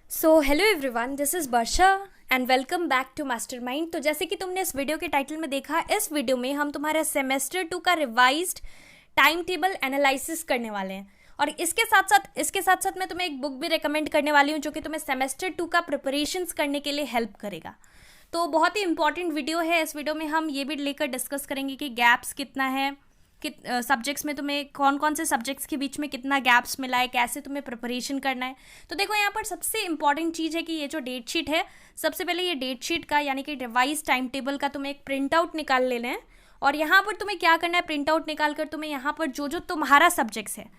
So hello everyone, this is Varsha and welcome back to Mastermind. तो जैसे कि तुमने इस वीडियो के टाइटल में देखा, इस वीडियो में हम तुम्हारा सेमेस्टर 2 का रिवाइज्ड टाइम टेबल एनालिसिस करने वाले हैं। और इसके साथ साथ मैं तुम्हें एक बुक भी रिकमेंड करने वाली हूँ जो कि तुम्हें सेमेस्टर 2 का प्रिपरेशंस करने के लिए हेल्प करेगा। तो बहुत ही इंपॉर्टेंट वीडियो है। इस वीडियो में हम ये भी लेकर डिस्कस करेंगे कि गैप्स कितना है, सब्जेक्ट्स में तुम्हें कौन कौन से सब्जेक्ट्स के बीच में कितना गैप्स मिला है, कैसे तुम्हें प्रिपरेशन करना है। तो देखो, यहाँ पर सबसे इंपॉर्टेंट चीज़ है कि ये जो डेट शीट है, सबसे पहले ये डेट शीट का यानी कि रिवाइज टाइम टेबल का तुम्हें एक प्रिंट आउट निकाल लेना है। और यहाँ पर तुम्हें क्या करना है, प्रिंट आउट निकाल कर तुम्हें यहाँ पर जो जो तुम्हारा सब्जेक्ट्स है,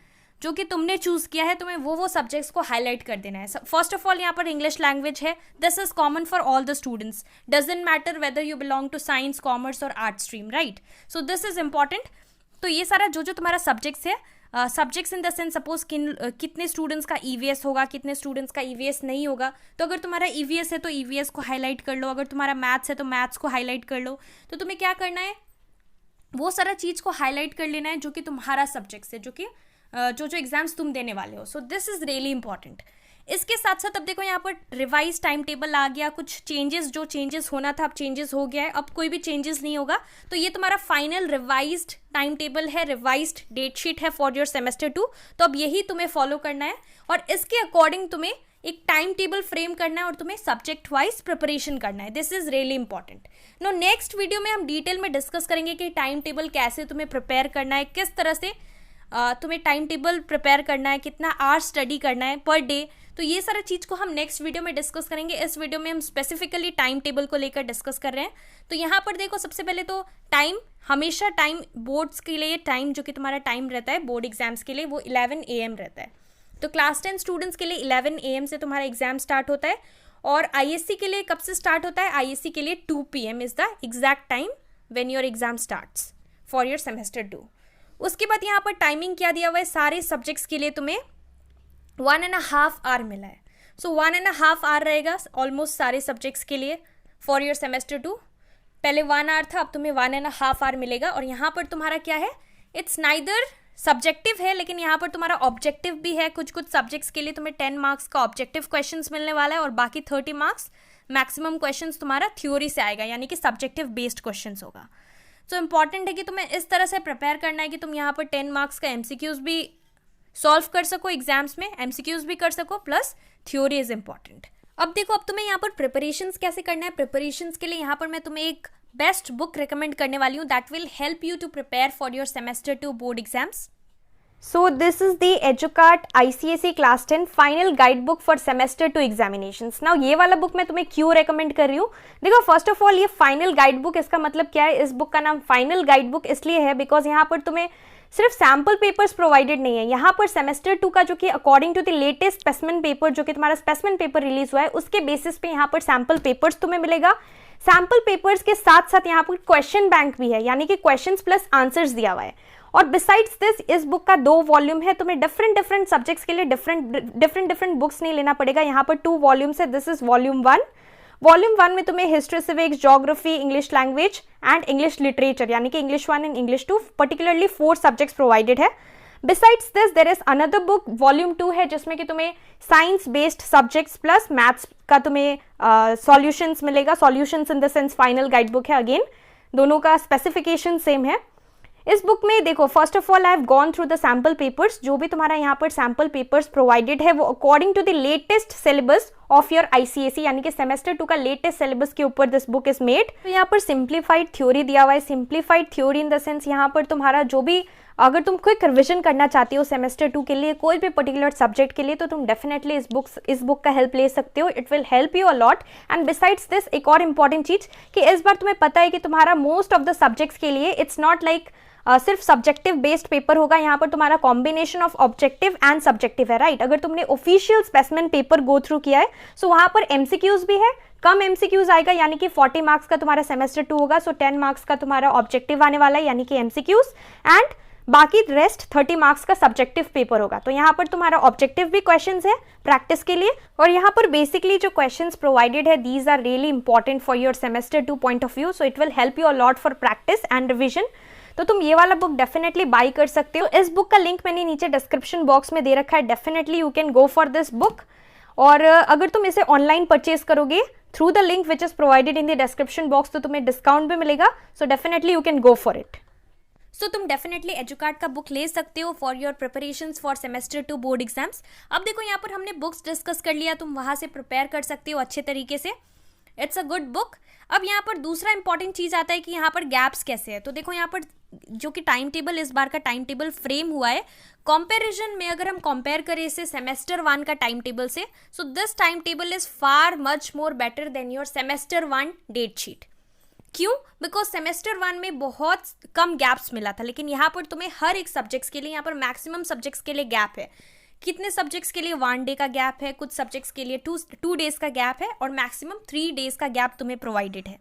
जो कि तुमने चूज किया है, तुम्हें वो सब्जेक्ट्स को हाईलाइट कर देना है। फर्स्ट ऑफ ऑल यहाँ पर इंग्लिश लैंग्वेज है। This is common for all the students, doesn't matter whether you belong to science, commerce और art stream, right. So this is important. तो ये सारा जो जो तुम्हारा सब्जेक्ट्स है, subjects in the sense suppose कितने स्टूडेंट्स का ईवीएस होगा, कितने स्टूडेंट्स का ईवीएस नहीं होगा। तो अगर तुम्हारा ईवीएस है तो ईवीएस को हाईलाइट कर लो, अगर तुम्हारा मैथ्स है तो मैथ्स को हाईलाइट कर लो। तो तुम्हें क्या करना है, वो सारा चीज़ को हाईलाइट कर लेना है जो कि तुम्हारा सब्जेक्ट्स है, जो कि जो जो एग्जाम्स तुम देने वाले हो। सो दिस इज रियली इंपॉर्टेंट। इसके साथ साथ अब देखो, यहाँ पर रिवाइज टाइम टेबल आ गया। कुछ चेंजेस, जो चेंजेस होना था अब चेंजेस हो गया है, अब कोई भी चेंजेस नहीं होगा। तो ये तुम्हारा फाइनल रिवाइज्ड टाइम टेबल है, रिवाइज्ड डेट शीट है फॉर योर सेमेस्टर 2। तो अब यही तुम्हें फॉलो करना है और इसके अकॉर्डिंग तुम्हें एक टाइम टेबल फ्रेम करना है और तुम्हें सब्जेक्ट वाइज प्रिपरेशन करना है। This is really important. No, next video में हम डिटेल में डिस्कस करेंगे कि टाइम टेबल कैसे तुम्हें प्रिपेयर करना है, किस तरह से तुम्हें टाइम टेबल प्रिपेयर करना है, कितना आवर स्टडी करना है पर डे। तो ये सारा चीज़ को हम नेक्स्ट वीडियो में डिस्कस करेंगे। इस वीडियो में हम स्पेसिफिकली टाइम टेबल को लेकर डिस्कस कर रहे हैं। तो यहाँ पर देखो, सबसे पहले तो टाइम, हमेशा टाइम बोर्ड्स के लिए टाइम, जो कि तुम्हारा टाइम रहता है बोर्ड एग्जाम्स के लिए, वो 11 AM रहता है। तो क्लास 10 स्टूडेंट्स के लिए 11 AM से तुम्हारा एग्जाम स्टार्ट होता है। और आईएससी के लिए कब से स्टार्ट होता है, आईएससी के लिए 2 PM is the exact time when your exam starts for your semester 2। उसके बाद यहाँ पर टाइमिंग क्या दिया हुआ है, सारे सब्जेक्ट्स के लिए तुम्हें 1.5 आवर मिला है। सो 1.5 आवर रहेगा ऑलमोस्ट सारे सब्जेक्ट्स के लिए फॉर योर सेमेस्टर 2। पहले 1 आवर था, अब तुम्हें 1.5 आवर मिलेगा। और यहाँ पर तुम्हारा क्या है, इट्स नाइदर सब्जेक्टिव है, लेकिन यहाँ पर तुम्हारा ऑब्जेक्टिव भी है। कुछ कुछ सब्जेक्ट्स के लिए तुम्हें 10 मार्क्स का ऑब्जेक्टिव क्वेश्चंस मिलने वाला है और बाकी 30 मार्क्स मैक्सिमम क्वेश्चंस तुम्हारा थ्योरी से आएगा, यानी कि सब्जेक्टिव बेस्ड क्वेश्चंस होगा। तो इंपॉर्टेंट है कि तुम्हें इस तरह से प्रिपेयर करना है कि तुम यहाँ पर 10 मार्क्स का एमसीक्यूज भी सॉल्व कर सको एग्जाम्स में, एमसीक्यूज भी कर सको, प्लस थ्योरी इज इंपॉर्टेंट। अब देखो, अब तुम्हें यहाँ पर प्रिपरेशंस कैसे करना है। प्रिपरेशंस के लिए यहाँ पर मैं तुम्हें एक बेस्ट बुक रिकमेंड करने वाली हूँ that will help you to prepare for your semester 2 board exams. So this is the EDUCAT ICSE Class 10 Final Guidebook for Semester 2 Examinations. Now ये वाला बुक मैं तुम्हें क्यों रेकमेंड कर रही हूँ, देखो फर्स्ट ऑफ ऑल ये फाइनल गाइड बुक, इसका मतलब क्या है, इस बुक का नाम फाइनल गाइड बुक इसलिए है बिकॉज यहाँ पर तुम्हें सिर्फ सैम्पल पेपर्स प्रोवाइडेड नहीं है। यहाँ पर सेमेस्टर 2 का जो कि according to the latest specimen paper, जो कि तुम्हारा स्पेसिमेन पेपर रिलीज हुआ है, उसके बेसिस पे यहाँ पर सैम्पल पेपर्स तुम्हें मिलेगा। सैम्पल पेपर्स के साथ साथ यहाँ पर क्वेश्चन बैंक भी है, यानी कि क्वेश्चंस प्लस आंसर्स दिया हुआ है। और बिसाइड्स दिस, इस बुक का 2 वॉल्यूम है, तुम्हें डिफरेंट सब्जेक्ट्स के लिए डिफरेंट बुक्स नहीं लेना पड़ेगा। यहाँ पर 2 वॉल्यूम्स है। This is volume 1। वॉल्यूम 1 में तुम्हें history, civics, geography, English language and English literature, यानी कि English 1 and English 2, particularly 4 subjects provided है। Besides this there is another book, volume 2 है, जिसमें कि तुम्हें science based subjects plus maths का तुम्हें सॉल्यूशंस मिलेगा। Solutions in the sense final guide book है, अगेन दोनों का स्पेसिफिकेशन सेम है। इस बुक में देखो, first of all I have gone through the sample papers. जो भी तुम्हारा यहाँ पर सैम्पल पेपर्स प्रोवाइडेड है वो according to the latest syllabus of your ICSE, यानी कि सेमेस्टर 2 का लेटेस्ट सिलेबस के ऊपर दिस बुक इज मेड। तो यहाँ पर सिंप्लीफाइड थ्योरी दिया हुआ है। Simplified theory in the sense यहाँ पर तुम्हारा जो भी, अगर तुम क्विक रिविजन करना चाहती हो सेमेस्टर 2 के लिए, कोई भी पर्टिकुलर सब्जेक्ट के लिए, तो तुम डेफिनेटली इस बुक का हेल्प ले सकते हो। It will help you a lot. And besides this, एक और इंपॉर्टेंट चीज कि इस बार तुम्हें पता है कि तुम्हारा मोस्ट ऑफ द सब्जेक्ट्स के लिए इट्स नॉट लाइक सिर्फ सब्जेक्टिव बेस्ड पेपर होगा। यहाँ पर तुम्हारा combination of objective and subjective है, राइट। अगर तुमने official specimen paper go through किया है, सो वहां पर एमसीक्यूज भी है, कम एमसीक्यूज आएगा, यानी कि 40 मार्क्स का तुम्हारा सेमेस्टर 2 होगा। सो 10 मार्क्स का तुम्हारा ऑब्जेक्टिव आने वाला है, यानी कि एमसीक्यूज, एंड बाकी रेस्ट 30 मार्क्स का सब्जेक्टिव पेपर होगा। तो यहाँ पर तुम्हारा ऑब्जेक्टिव भी क्वेश्चंस है प्रैक्टिस के लिए। और यहाँ पर बेसिकली जो क्वेश्चंस प्रोवाइडेड है, these are really important for your semester 2 point of view. So it will help you a lot for practice and revision. तो तुम ये वाला बुक डेफिनेटली बाई कर सकते हो। इस बुक का लिंक मैंने नीचे डिस्क्रिप्शन बॉक्स में दे रखा है, definitely you can go for this book. और अगर तुम इसे ऑनलाइन परचेज करोगे through the link which is provided in the description box तो तुम्हें डिस्काउंट भी मिलेगा, so definitely you can go for it. So तुम डेफिनेटली एजुकार्ट का बुक ले सकते हो for your preparations for semester 2 board exams. अब देखो यहाँ पर हमने बुक्स डिस्कस कर लिया, तुम वहाँ से प्रिपेयर कर सकते हो अच्छे तरीके से, इट्स अ गुड बुक। अब यहाँ पर दूसरा इंपॉर्टेंट चीज़ आता है कि यहाँ पर गैप्स कैसे है। तो देखो यहाँ पर जो कि टाइम टेबल, इस बार का टाइम टेबल फ्रेम हुआ है कंपैरिजन में, अगर हम कंपेयर करें इसे सेमेस्टर 1 का टाइम टेबल से, so this time table is far much more better than your semester 1 date sheet. क्यों? बिकॉज सेमेस्टर 1 में बहुत कम गैप्स मिला था, लेकिन यहाँ पर तुम्हें हर एक सब्जेक्ट्स के लिए, यहाँ पर मैक्सिमम सब्जेक्ट्स के लिए गैप है। कितने सब्जेक्ट्स के लिए 1 डे का गैप है, कुछ सब्जेक्ट्स के लिए टू डेज का गैप है, और मैक्सिमम 3 डेज का गैप तुम्हें प्रोवाइडेड है।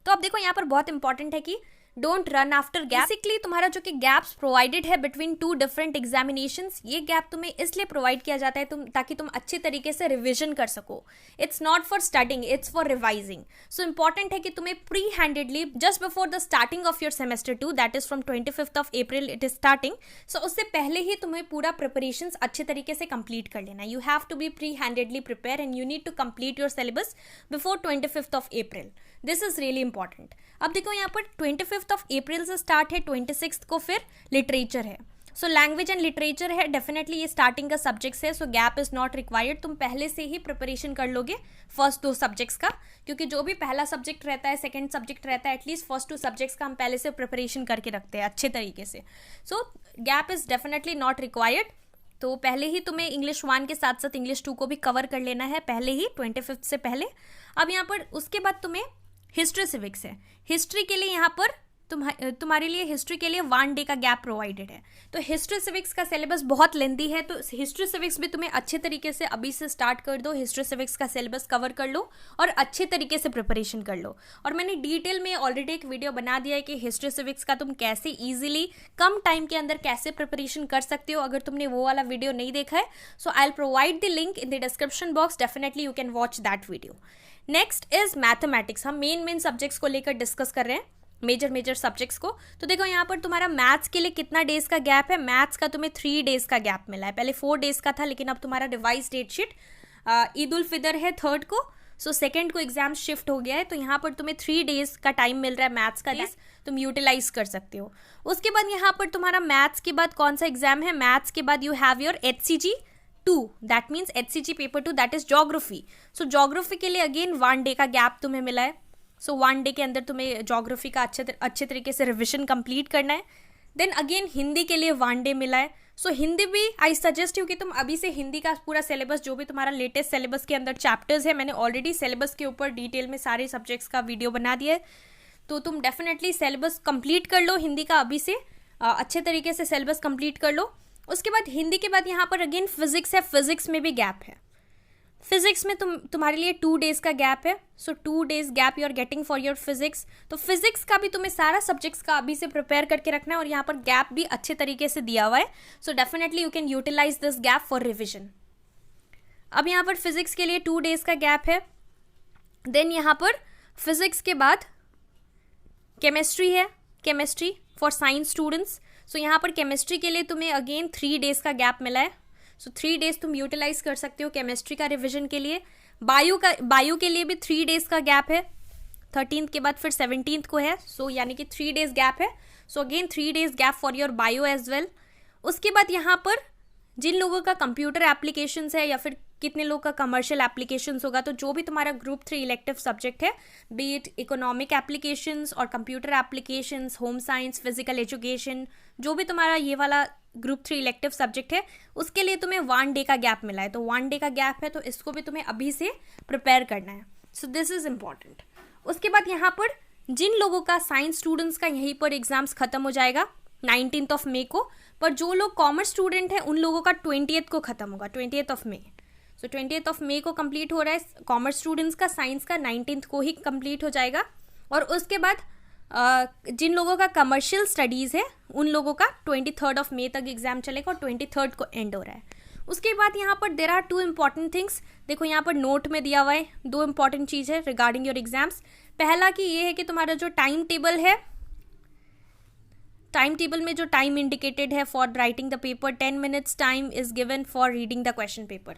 तो अब देखो यहाँ पर बहुत इंपॉर्टेंट है कि don't run after gap. Basically तुम्हारा जो कि गैप्स प्रोवाइडेड है बिटवीन 2 डिफरेंट एग्जामिनेशंस, ये गैप तुम्हें इसलिए प्रोवाइड किया जाता है ताकि तुम अच्छे तरीके से रिविजन कर सको। It's not for studying, it's for revising. So important है कि तुम्हें pre handedly just before the starting of your semester 2, that is from 25th of April it is starting, so उससे पहले ही तुम्हें पूरा प्रिपरेशन अच्छे तरीके से कंप्लीट कर लेना। You have to be pre handedly prepare and you need to complete your syllabus before 25th of April। This is really important. अब देखो यहाँ पर 25th of April से स्टार्ट है, 26th को फिर लिटरेचर है। सो लैंग्वेज एंड लिटरेचर है, डेफिनेटली ये स्टार्टिंग का सब्जेक्ट्स है, सो गैप इज नॉट रिक्वायर्ड। तुम पहले से ही प्रिपरेशन कर लोगे फर्स्ट 2 सब्जेक्ट्स का, क्योंकि जो भी पहला सब्जेक्ट रहता है, सेकंड सब्जेक्ट रहता है, एटलीस्ट फर्स्ट 2 सब्जेक्ट्स का हम पहले से प्रिपरेशन करके रखते हैं अच्छे तरीके से। So gap is definitely not required. तो पहले ही तुम्हें इंग्लिश 1 के साथ साथ इंग्लिश 2 को भी कवर कर लेना है पहले ही, 25th से पहले। अब यहाँ पर उसके बाद तुम्हें हिस्ट्री सिविक्स है। हिस्ट्री के लिए यहाँ पर तुम्हारे लिए हिस्ट्री के लिए 1 डे का गैप प्रोवाइडेड है। तो हिस्ट्री सिविक्स का सिलेबस बहुत लेंथी है, तो हिस्ट्री सिविक्स भी तुम्हें अच्छे तरीके से अभी से स्टार्ट कर दो, हिस्ट्री सिविक्स का सिलेबस कवर कर लो और अच्छे तरीके से प्रिपरेशन कर लो। और मैंने डिटेल में ऑलरेडी एक वीडियो बना दिया है कि हिस्ट्री सिविक्स का तुम कैसे ईजिली कम टाइम के अंदर कैसे प्रिपरेशन कर सकते हो। अगर तुमने वो वाला वीडियो नहीं देखा है, so I will provide the link in the description box, definitely you can watch that video. Next is mathematics. हम मेन सब्जेक्ट्स को लेकर डिस्कस कर रहे हैं, मेजर सब्जेक्ट्स को। तो देखो यहाँ पर तुम्हारा मैथ्स के लिए कितना डेज का गैप है। मैथ्स का तुम्हें 3 डेज का गैप मिला है, पहले 4 डेज का था, लेकिन अब तुम्हारा revise date sheet Eid ul Fitr है 3rd को, सो 2nd को एग्जाम शिफ्ट हो गया है, तो यहाँ पर तुम्हें 3 डेज का टाइम मिल रहा है मैथ्स का, तुम यूटिलाइज कर सकते हो। उसके बाद यहाँ पर तुम्हारा मैथ्स के बाद कौन सा एग्जाम है, मैथ्स के बाद you have your HCG2, that means HCG paper 2, that is geography. So geography के लिए अगेन 1 डे का गैप तुम्हें मिला है। सो 1 डे के अंदर तुम्हें ज्योग्राफी का अच्छे तरीके से रिविजन कंप्लीट करना है। देन अगेन हिंदी के लिए 1 डे मिला है। सो हिंदी भी आई सजेस्ट यू कि तुम अभी से हिंदी का पूरा सिलेबस, जो भी तुम्हारा लेटेस्ट सिलेबस के अंदर चैप्टर्स है, मैंने ऑलरेडी सिलेबस के ऊपर डिटेल में सारे सब्जेक्ट्स का वीडियो बना दिया है, तो तुम डेफिनेटली सिलेबस कंप्लीट कर लो हिंदी का, अभी से अच्छे तरीके से सिलेबस कंप्लीट कर लो। उसके बाद हिंदी के बाद यहाँ पर अगेन फिजिक्स है, फिजिक्स में भी गैप है। फिजिक्स में तुम्हारे लिए 2 डेज का गैप है, so 2 days gap you are getting for your physics. तो फिजिक्स का भी तुम्हें सारा सब्जेक्ट्स का अभी से प्रिपेयर करके रखना है, और यहाँ पर गैप भी अच्छे तरीके से दिया हुआ है, so definitely you can utilise this gap for revision. अब यहाँ पर फिजिक्स के लिए 2 डेज का गैप है। देन यहाँ पर फिजिक्स के बाद केमिस्ट्री है, केमिस्ट्री फॉर साइंस स्टूडेंट्स। सो यहाँ पर केमिस्ट्री के लिए तुम्हें अगेन 3 डेज का गैप मिला है, सो 3 डेज तुम यूटिलाइज कर सकते हो केमिस्ट्री का रिवीजन के लिए। बायो के लिए भी 3 डेज का गैप है, 13th के बाद फिर 17th को है, सो यानी कि 3 डेज गैप है। So again 3 days gap for your bio as well. उसके बाद यहाँ पर जिन लोगों का कंप्यूटर एप्लीकेशंस है या फिर कितने लोग का कमर्शियल एप्लीकेशंस होगा, तो जो भी तुम्हारा ग्रुप 3 इलेक्टिव सब्जेक्ट है, बी इट इकोनॉमिक एप्लीकेशंस और computer applications, home science, physical education, जो भी तुम्हारा ये वाला ग्रुप 3 इलेक्टिव सब्जेक्ट है, उसके लिए तुम्हें 1 डे का गैप मिला है। तो 1 डे का गैप है, तो इसको भी तुम्हें अभी से प्रिपेयर करना है, सो दिस इज इम्पॉर्टेंट। उसके बाद यहाँ पर जिन लोगों का साइंस स्टूडेंट्स का यहीं पर एग्जाम्स खत्म हो जाएगा 19th of May को, पर जो लोग कॉमर्स स्टूडेंट हैं उन लोगों का 20th को खत्म होगा, 20th of May। So 20th of May को कंप्लीट हो रहा है कॉमर्स स्टूडेंट्स का, साइंस का 19th को ही कंप्लीट हो जाएगा। और उसके बाद जिन लोगों का कमर्शियल स्टडीज़ है उन लोगों का 23rd of May तक एग्जाम चलेगा और 23rd को एंड हो रहा है। उसके बाद यहाँ पर देर आर 2 इम्पॉर्टेंट थिंग्स। देखो यहाँ पर नोट में दिया हुआ है 2 इम्पॉर्टेंट चीज़ है रिगार्डिंग योर एग्जाम्स। पहला कि ये है कि तुम्हारा जो टाइम टेबल है, टाइम टेबल में जो टाइम इंडिकेटेड है for writing the paper, 10 minutes time is given for reading the question paper.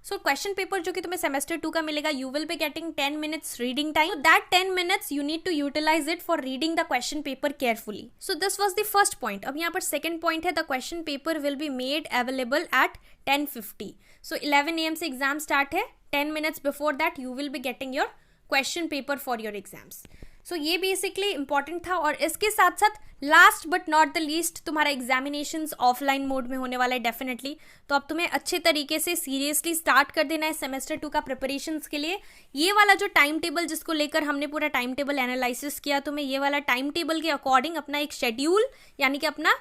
So question paper जो कि तुम्हें सेमेस्टर 2 का मिलेगा, you will be getting 10 minutes reading time. That 10 minutes you need to utilise it for reading the question paper carefully. So this was the first point. अब यहाँ पर second point है, the question paper will be made available at 10:50. So 11 AM से exam start है. 10 minutes before that you will be getting your question paper for your exams. So ये basically important था. और इसके साथ साथ last but not the least, तुम्हारा examinations offline mode में होने वाला है डेफिनेटली. तो अब तुम्हें अच्छे तरीके से सीरियसली स्टार्ट कर देना है सेमेस्टर 2 का प्रिपरेशंस के लिए. ये वाला जो टाइम टेबल जिसको लेकर हमने पूरा टाइम टेबल एनालिसिस किया, तुम्हें ये वाला टाइम टेबल के अकॉर्डिंग अपना एक शेड्यूल यानी कि अपना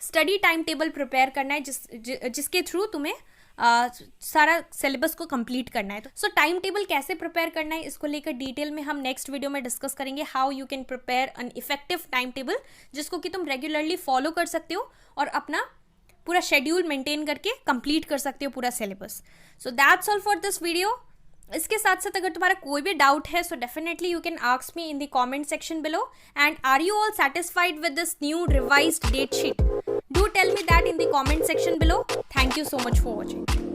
स्टडी टाइम टेबल प्रिपेयर करना है, जिसके थ्रू तुम्हें सारा सिलेबस को कंप्लीट करना है. सो टाइम टेबल कैसे प्रिपेयर करना है इसको लेकर डिटेल में हम नेक्स्ट वीडियो में डिस्कस करेंगे. How you can prepare an effective time table जिसको कि तुम रेगुलरली फॉलो कर सकते हो और अपना पूरा शेड्यूल मेंटेन करके कंप्लीट कर सकते हो पूरा syllabus. So that's all for this video. इसके साथ साथ अगर तुम्हारा कोई भी डाउट है so definitely you can ask me in the comment section below. And are you all satisfied with this new revised date sheet? Do tell me that in the comment section below. Thank you so much for watching.